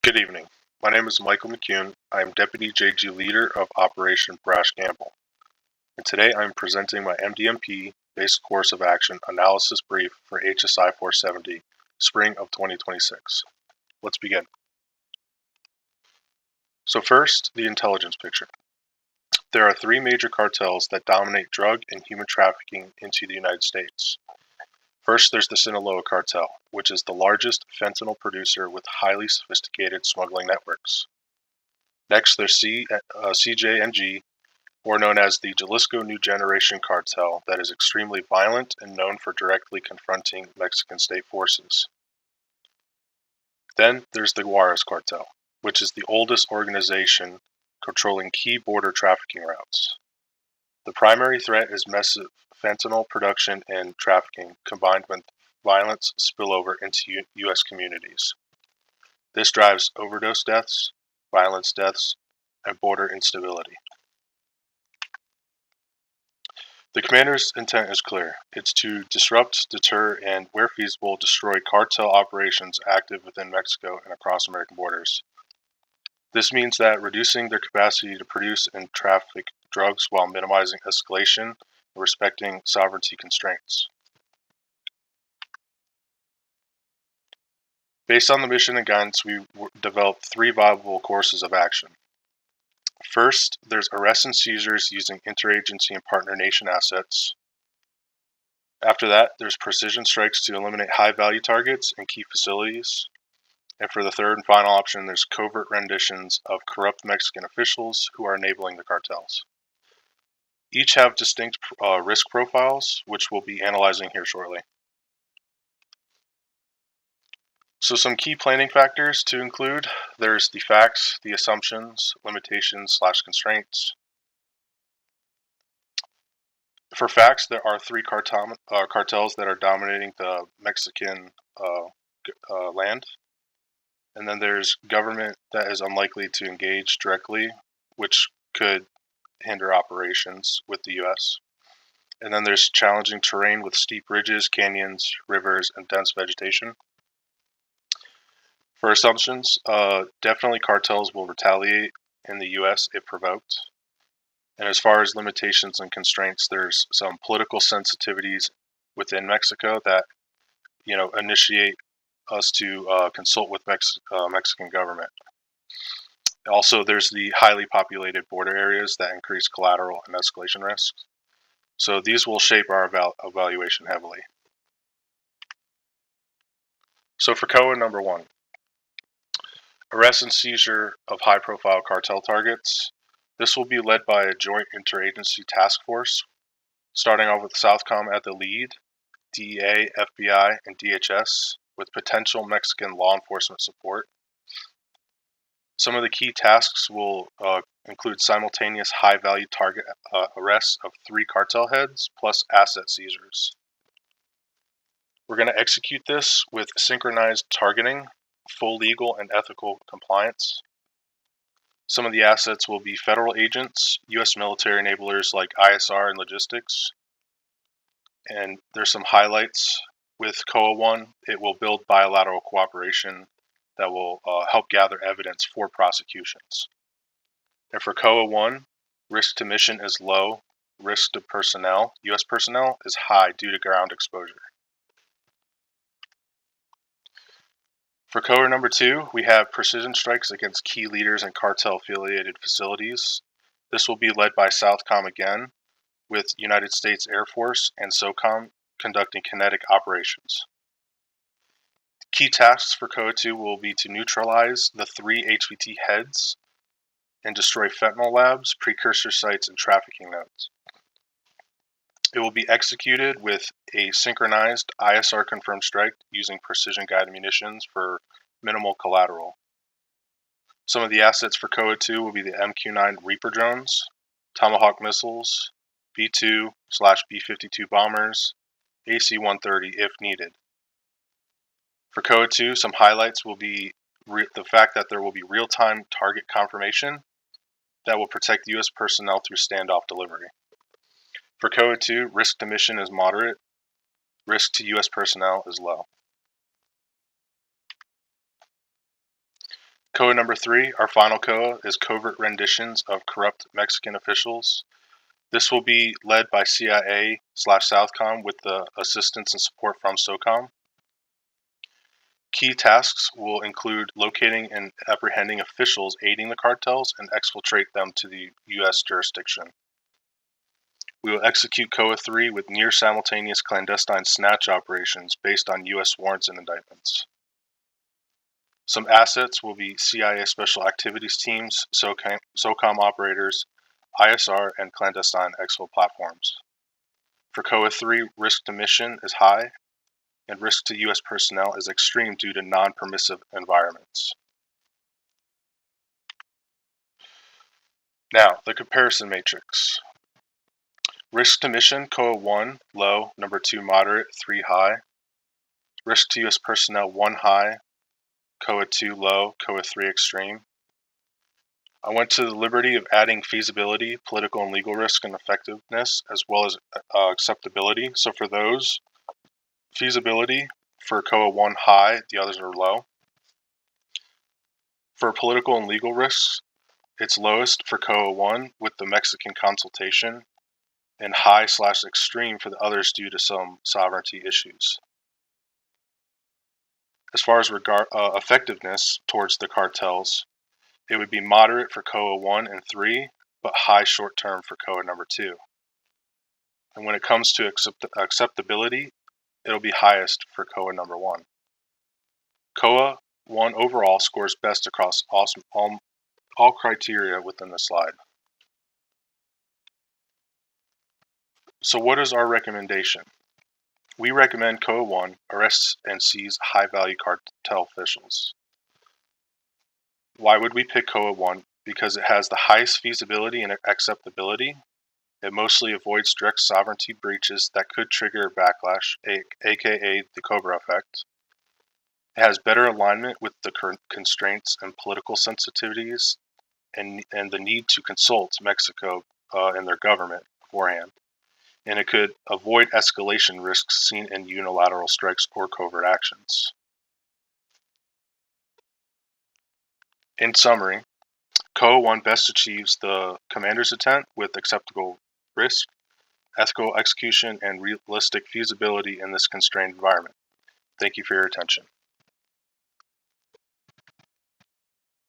Good evening. My name is Michael McCune. I am Deputy JG Leader of Operation Brash Gamble, and today I am presenting my MDMP Basic Course of Action Analysis Brief for HSI 470, Spring of 2026. Let's begin. So first, the intelligence picture. There are three major cartels that dominate drug and human trafficking into the United States. First, there's the Sinaloa cartel, which is the largest fentanyl producer with highly sophisticated smuggling networks. Next, there's CJNG, or known as the Jalisco New Generation cartel, that is extremely violent and known for directly confronting Mexican state forces. Then there's the Juarez cartel, which is the oldest organization controlling key border trafficking routes. The primary threat is massive fentanyl production and trafficking, combined with violence spillover into U.S. communities. This drives overdose deaths, violence deaths, and border instability. The commander's intent is clear. It's to disrupt, deter, and, where feasible, destroy cartel operations active within Mexico and across American borders. This means that reducing their capacity to produce and traffic drugs while minimizing escalation and respecting sovereignty constraints. Based on the mission and guidance, we developed three viable courses of action. First, there's arrests and seizures using interagency and partner nation assets. After that, there's precision strikes to eliminate high-value targets and key facilities. And for the third and final option, there's covert renditions of corrupt Mexican officials who are enabling the cartels. Each have distinct risk profiles, which we'll be analyzing here shortly. So some key planning factors to include: there's the facts, the assumptions, limitations / constraints. For facts, there are three cartels that are dominating the Mexican land. And then there's government that is unlikely to engage directly, which could hinder operations with the U.S. And then there's challenging terrain with steep ridges, canyons, rivers, and dense vegetation. For assumptions, definitely cartels will retaliate in the U.S. if provoked. And as far as limitations and constraints, there's some political sensitivities within Mexico that, initiate us to consult with Mexican government. Also, there's the highly populated border areas that increase collateral and escalation risks. So these will shape our evaluation heavily. So for COA number 1, arrest and seizure of high-profile cartel targets. This will be led by a joint interagency task force, starting off with Southcom at the lead, DEA, FBI, and DHS, with potential Mexican law enforcement support. Some of the key tasks will include simultaneous high-value target arrests of 3 cartel heads, plus asset seizures. We're going to execute this with synchronized targeting, full legal and ethical compliance. Some of the assets will be federal agents, U.S. military enablers like ISR and logistics. And there's some highlights with COA 1. It will build bilateral cooperation that will help gather evidence for prosecutions. And for COA 1, risk to mission is low, risk to personnel, U.S. personnel, is high due to ground exposure. For COA number 2, we have precision strikes against key leaders and cartel-affiliated facilities. This will be led by Southcom again, with United States Air Force and SOCOM conducting kinetic operations. Key tasks for COA 2 will be to neutralize the 3 HVT heads and destroy fentanyl labs, precursor sites, and trafficking nodes. It will be executed with a synchronized ISR-confirmed strike using precision-guided munitions for minimal collateral. Some of the assets for COA 2 will be the MQ-9 Reaper drones, Tomahawk missiles, B-2/B-52 bombers, AC-130 if needed. For COA 2, some highlights will be the fact that there will be real-time target confirmation that will protect U.S. personnel through standoff delivery. For COA 2, risk to mission is moderate, risk to U.S. personnel is low. COA number 3, our final COA, is Covert Renditions of Corrupt Mexican Officials. This will be led by CIA/Southcom with the assistance and support from SOCOM. Key tasks will include locating and apprehending officials aiding the cartels and exfiltrate them to the U.S. jurisdiction. We will execute COA 3 with near simultaneous clandestine snatch operations based on U.S. warrants and indictments. Some assets will be CIA Special Activities Teams, SOCOM operators, ISR, and clandestine exfil platforms. For COA 3, risk to mission is high, and risk to U.S. personnel is extreme due to non-permissive environments. Now, the comparison matrix. Risk to mission, COA 1, low, number 2, moderate, 3, high. Risk to U.S. personnel, 1, high, COA 2, low, COA 3, extreme. I went to the liberty of adding feasibility, political and legal risk, and effectiveness, as well as acceptability. So for those, feasibility, for COA 1, high, the others are low. For political and legal risks, it's lowest for COA 1 with the Mexican consultation, and high/extreme for the others due to some sovereignty issues. As far as effectiveness towards the cartels, it would be moderate for COA 1 and 3, but high short-term for COA number 2. And when it comes to acceptability, it'll be highest for COA number 1. COA 1 overall scores best across all criteria within the slide. So what is our recommendation? We recommend COA 1 arrests and seize high-value cartel officials. Why would we pick COA 1? Because it has the highest feasibility and acceptability. It mostly avoids direct sovereignty breaches that could trigger a backlash, aka the Cobra effect. It has better alignment with the constraints and political sensitivities and the need to consult Mexico and their government beforehand. And it could avoid escalation risks seen in unilateral strikes or covert actions. In summary, COA 1 best achieves the commander's intent with acceptable risk, ethical execution, and realistic feasibility in this constrained environment. Thank you for your attention.